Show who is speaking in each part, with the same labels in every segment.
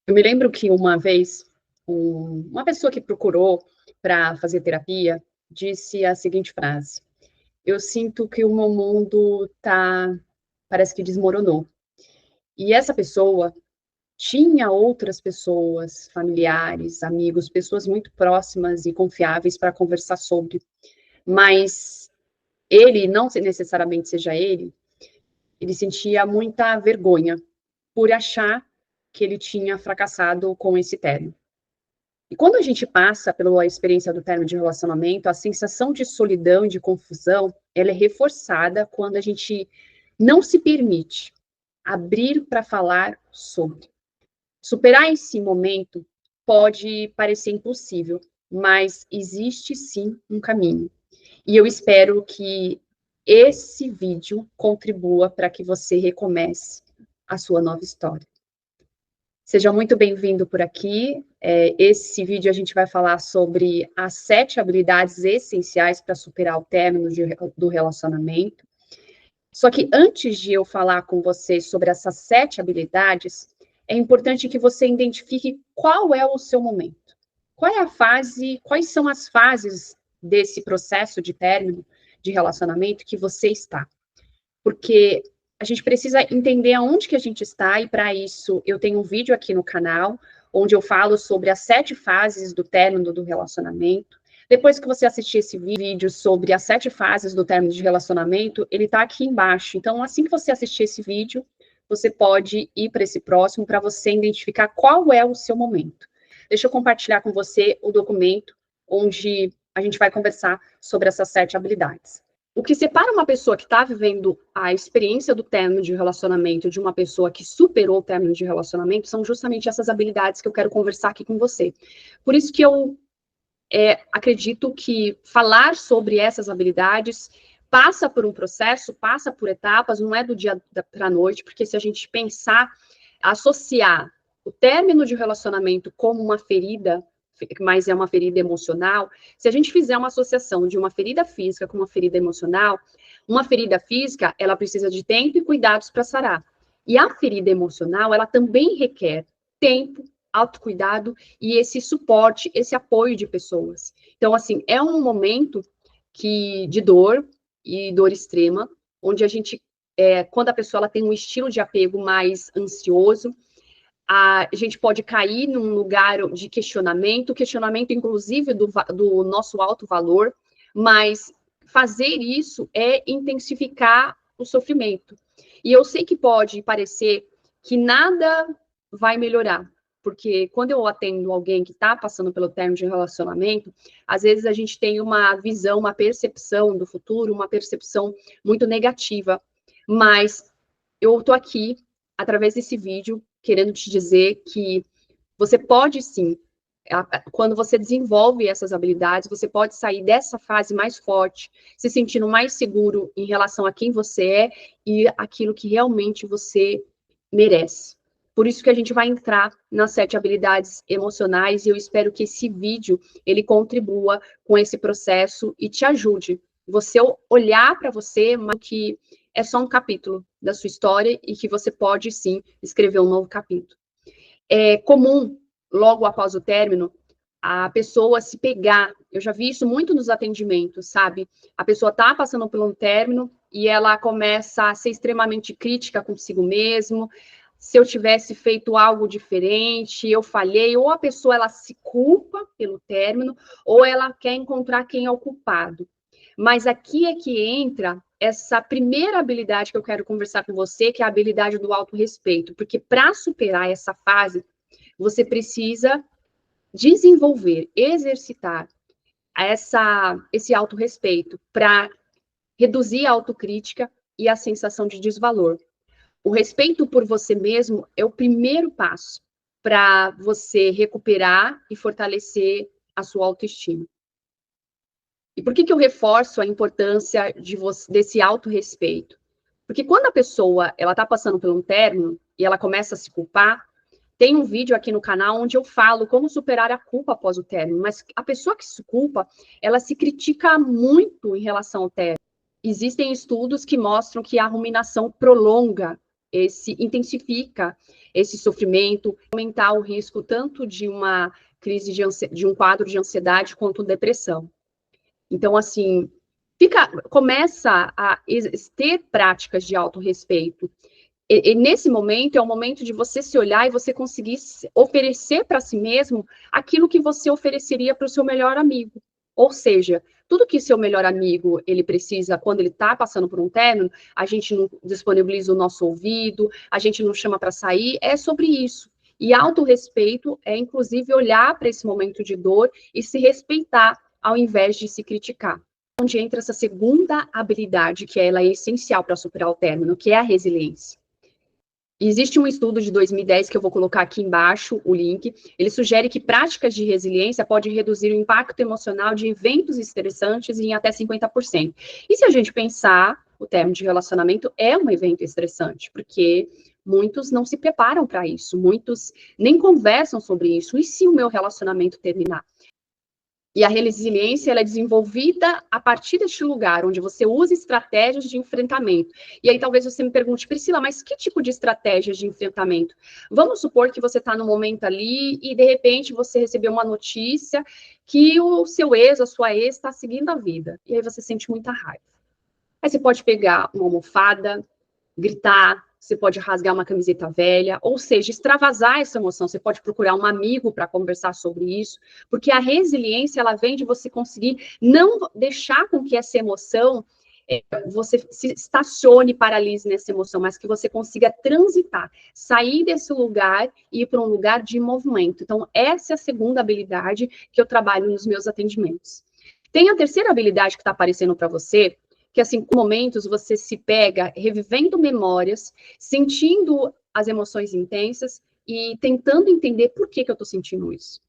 Speaker 1: Eu me lembro que uma vez, uma pessoa que procurou para fazer terapia disse a seguinte frase: eu sinto que o meu mundo parece que desmoronou. E essa pessoa tinha outras pessoas, familiares, amigos, pessoas muito próximas e confiáveis para conversar sobre, mas ele, não necessariamente seja ele sentia muita vergonha por achar que ele tinha fracassado com esse término. E quando a gente passa pela experiência do término de relacionamento, a sensação de solidão e de confusão, ela é reforçada quando a gente não se permite abrir para falar sobre. Superar esse momento pode parecer impossível, mas existe sim um caminho. E eu espero que esse vídeo contribua para que você recomece a sua nova história. Seja muito bem-vindo por aqui. Esse vídeo a gente vai falar sobre as 7 habilidades essenciais para superar o término do relacionamento. Só que antes de eu falar com você sobre essas 7 habilidades, é importante que você identifique qual é o seu momento. Qual é a fase, quais são as fases desse processo de término de relacionamento que você está. Porque a gente precisa entender aonde que a gente está, e para isso eu tenho um vídeo aqui no canal, onde eu falo sobre as 7 fases do término do relacionamento. Depois que você assistir esse vídeo sobre as 7 fases do término de relacionamento, ele está aqui embaixo. Então, assim que você assistir esse vídeo, você pode ir para esse próximo, para você identificar qual é o seu momento. Deixa eu compartilhar com você o documento, onde a gente vai conversar sobre essas 7 habilidades. O que separa uma pessoa que está vivendo a experiência do término de relacionamento de uma pessoa que superou o término de relacionamento são justamente essas habilidades que eu quero conversar aqui com você. Por isso que eu acredito que falar sobre essas habilidades passa por um processo, passa por etapas, não é do dia para a noite, porque se a gente pensar, associar o término de relacionamento como uma ferida, mas é uma ferida emocional, se a gente fizer uma associação de uma ferida física com uma ferida emocional, uma ferida física, ela precisa de tempo e cuidados para sarar. E a ferida emocional, ela também requer tempo, autocuidado e esse suporte, esse apoio de pessoas. Então, assim, é um momento de dor e dor extrema, onde a gente, quando a pessoa ela tem um estilo de apego mais ansioso, a gente pode cair num lugar de questionamento inclusive do nosso alto valor, mas fazer isso é intensificar o sofrimento. E eu sei que pode parecer que nada vai melhorar, porque quando eu atendo alguém que está passando pelo término de relacionamento, às vezes a gente tem uma visão, uma percepção do futuro, uma percepção muito negativa, mas eu estou aqui, através desse vídeo, querendo te dizer que você pode sim, quando você desenvolve essas habilidades, você pode sair dessa fase mais forte, se sentindo mais seguro em relação a quem você é e aquilo que realmente você merece. Por isso que a gente vai entrar nas 7 habilidades emocionais, e eu espero que esse vídeo, ele contribua com esse processo e te ajude. Você olhar para você, mas que é só um capítulo da sua história e que você pode, sim, escrever um novo capítulo. É comum, logo após o término, a pessoa se pegar. Eu já vi isso muito nos atendimentos, sabe? A pessoa está passando por um término e ela começa a ser extremamente crítica consigo mesmo. Se eu tivesse feito algo diferente, eu falhei, ou a pessoa ela se culpa pelo término, ou ela quer encontrar quem é o culpado. Mas aqui é que entra essa primeira habilidade que eu quero conversar com você, que é a habilidade do autorrespeito, porque para superar essa fase, você precisa desenvolver, exercitar esse autorrespeito para reduzir a autocrítica e a sensação de desvalor. O respeito por você mesmo é o primeiro passo para você recuperar e fortalecer a sua autoestima. E por que eu reforço a importância desse autorrespeito? Porque quando a pessoa está passando por um término e ela começa a se culpar, tem um vídeo aqui no canal onde eu falo como superar a culpa após o término, mas a pessoa que se culpa, ela se critica muito em relação ao término. Existem estudos que mostram que a ruminação prolonga intensifica esse sofrimento, aumentar o risco tanto de uma crise de um quadro de ansiedade quanto depressão. Então, assim, começa a ter práticas de autorrespeito. E nesse momento, é o momento de você se olhar e você conseguir oferecer para si mesmo aquilo que você ofereceria para o seu melhor amigo. Ou seja, tudo que seu melhor amigo ele precisa quando ele está passando por um término, a gente não disponibiliza o nosso ouvido, a gente não chama para sair, é sobre isso. E autorrespeito é, inclusive, olhar para esse momento de dor e se respeitar, ao invés de se criticar. Onde entra essa segunda habilidade, que ela é essencial para superar o término, que é a resiliência. Existe um estudo de 2010, que eu vou colocar aqui embaixo, o link, ele sugere que práticas de resiliência podem reduzir o impacto emocional de eventos estressantes em até 50%. E se a gente pensar, o término de relacionamento é um evento estressante, porque muitos não se preparam para isso, muitos nem conversam sobre isso. E se o meu relacionamento terminar? E a resiliência ela é desenvolvida a partir deste lugar, onde você usa estratégias de enfrentamento. E aí talvez você me pergunte, Priscila, mas que tipo de estratégias de enfrentamento? Vamos supor que você está no momento ali e, de repente, você recebeu uma notícia que o seu ex, a sua ex, está seguindo a vida. E aí você sente muita raiva. Aí você pode pegar uma almofada, gritar, você pode rasgar uma camiseta velha, ou seja, extravasar essa emoção. Você pode procurar um amigo para conversar sobre isso, porque a resiliência, ela vem de você conseguir não deixar com que essa emoção, você se estacione, paralise nessa emoção, mas que você consiga transitar, sair desse lugar e ir para um lugar de movimento. Então, essa é a segunda habilidade que eu trabalho nos meus atendimentos. Tem a terceira habilidade que está aparecendo para você, que, assim, com momentos você se pega revivendo memórias, sentindo as emoções intensas e tentando entender por que eu estou sentindo isso.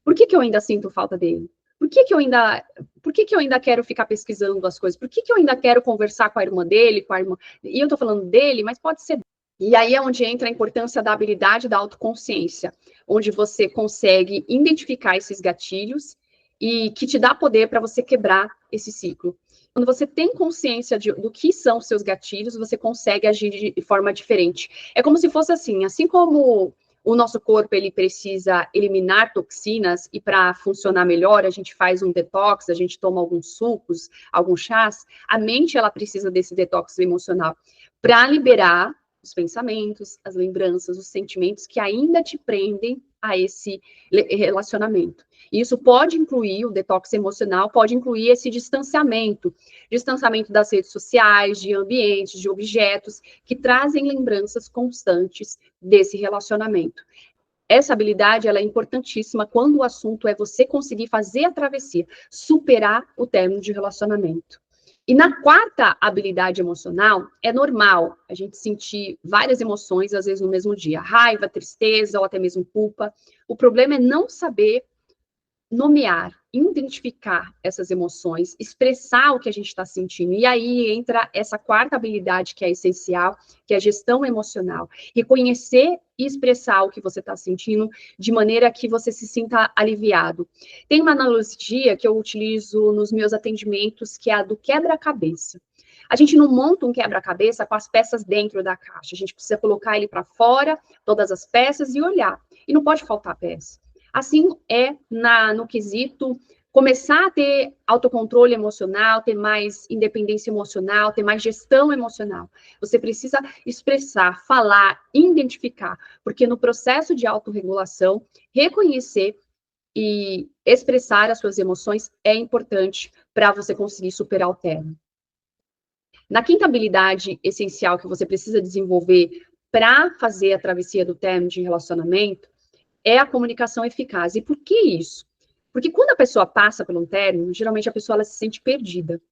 Speaker 1: Por que eu ainda sinto falta dele? Por que eu ainda quero ficar pesquisando as coisas? Por que eu ainda quero conversar com a irmã dele, com a irmã... E eu estou falando dele, mas pode ser... E aí é onde entra a importância da habilidade da autoconsciência, onde você consegue identificar esses gatilhos e que te dá poder para você quebrar esse ciclo. Quando você tem consciência do que são os seus gatilhos, você consegue agir de forma diferente. É como se fosse assim como o nosso corpo ele precisa eliminar toxinas e para funcionar melhor, a gente faz um detox, a gente toma alguns sucos, alguns chás, a mente ela precisa desse detox emocional para liberar os pensamentos, as lembranças, os sentimentos que ainda te prendem a esse relacionamento. Isso pode incluir o detox emocional, pode incluir esse distanciamento das redes sociais, de ambientes, de objetos, que trazem lembranças constantes desse relacionamento. Essa habilidade ela é importantíssima quando o assunto é você conseguir fazer a travessia, superar o término de relacionamento. E na quarta habilidade emocional, é normal a gente sentir várias emoções, às vezes no mesmo dia. Raiva, tristeza ou até mesmo culpa. O problema é não saber nomear, identificar essas emoções, expressar o que a gente está sentindo. E aí entra essa quarta habilidade que é essencial, que é a gestão emocional. Reconhecer e expressar o que você está sentindo de maneira que você se sinta aliviado. Tem uma analogia que eu utilizo nos meus atendimentos, que é a do quebra-cabeça. A gente não monta um quebra-cabeça com as peças dentro da caixa. A gente precisa colocar ele para fora, todas as peças, e olhar. E não pode faltar peça. Assim é no quesito começar a ter autocontrole emocional, ter mais independência emocional, ter mais gestão emocional. Você precisa expressar, falar, identificar, porque no processo de autorregulação, reconhecer e expressar as suas emoções é importante para você conseguir superar o término. Na quinta habilidade essencial que você precisa desenvolver para fazer a travessia do término de relacionamento é a comunicação eficaz. E por que isso? Porque quando a pessoa passa por um término, geralmente a pessoa ela se sente perdida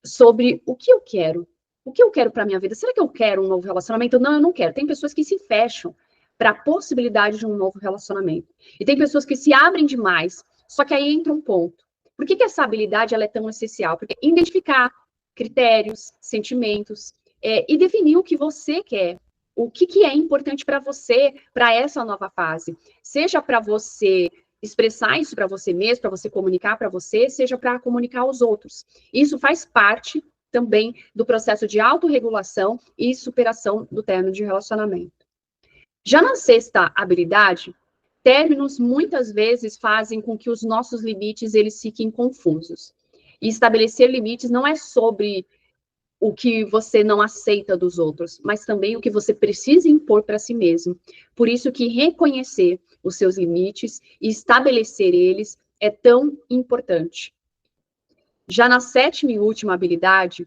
Speaker 1: sobre o que eu quero. O que eu quero para a minha vida? Será que eu quero um novo relacionamento? Não, eu não quero. Tem pessoas que se fecham para a possibilidade de um novo relacionamento. E tem pessoas que se abrem demais. Só que aí entra um ponto. Por que essa habilidade ela é tão essencial? Porque identificar critérios, sentimentos, e definir o que você quer. O que é importante para você, para essa nova fase. Seja para você expressar isso para você mesmo, para você comunicar para você, seja para comunicar aos outros. Isso faz parte também do processo de autorregulação e superação do término de relacionamento. Já na sexta habilidade, términos muitas vezes fazem com que os nossos limites eles fiquem confusos. E estabelecer limites não é sobre o que você não aceita dos outros, mas também o que você precisa impor para si mesmo. Por isso que reconhecer os seus limites e estabelecer eles é tão importante. Já na sétima e última habilidade,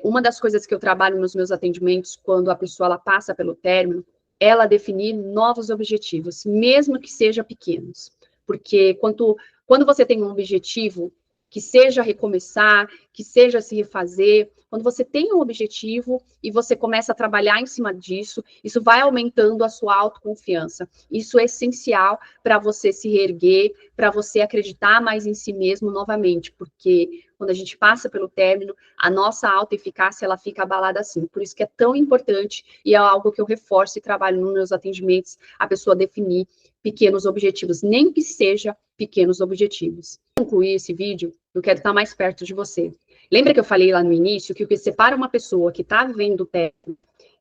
Speaker 1: uma das coisas que eu trabalho nos meus atendimentos, quando a pessoa ela passa pelo término, é ela definir novos objetivos, mesmo que sejam pequenos. Porque quando você tem um objetivo, que seja recomeçar, que seja se refazer, quando você tem um objetivo e você começa a trabalhar em cima disso, isso vai aumentando a sua autoconfiança. Isso é essencial para você se reerguer, para você acreditar mais em si mesmo novamente, porque quando a gente passa pelo término, a nossa autoeficácia, ela fica abalada assim. Por isso que é tão importante, e é algo que eu reforço e trabalho nos meus atendimentos, a pessoa definir pequenos objetivos, nem que seja pequenos objetivos. Para concluir esse vídeo, eu quero estar mais perto de você. Lembra que eu falei lá no início que o que separa uma pessoa que está vivendo o término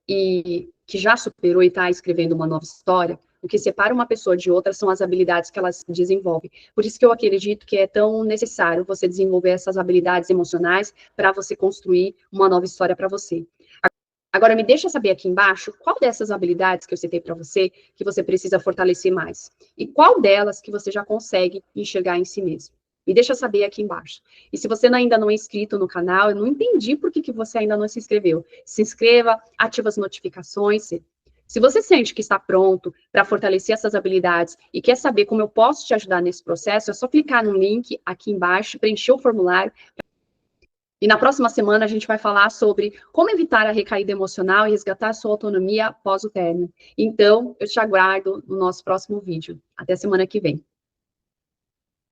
Speaker 1: e que já superou e está escrevendo uma nova história, o que separa uma pessoa de outra são as habilidades que elas desenvolvem. Por isso que eu acredito que é tão necessário você desenvolver essas habilidades emocionais para você construir uma nova história para você. Agora, me deixa saber aqui embaixo qual dessas habilidades que eu citei para você que você precisa fortalecer mais. E qual delas que você já consegue enxergar em si mesmo. Me deixa saber aqui embaixo. E se você ainda não é inscrito no canal, eu não entendi por que você ainda não se inscreveu. Se inscreva, ativa as notificações. Se você sente que está pronto para fortalecer essas habilidades e quer saber como eu posso te ajudar nesse processo, é só clicar no link aqui embaixo, preencher o formulário. E na próxima semana a gente vai falar sobre como evitar a recaída emocional e resgatar a sua autonomia após o término. Então, eu te aguardo no nosso próximo vídeo. Até semana que vem.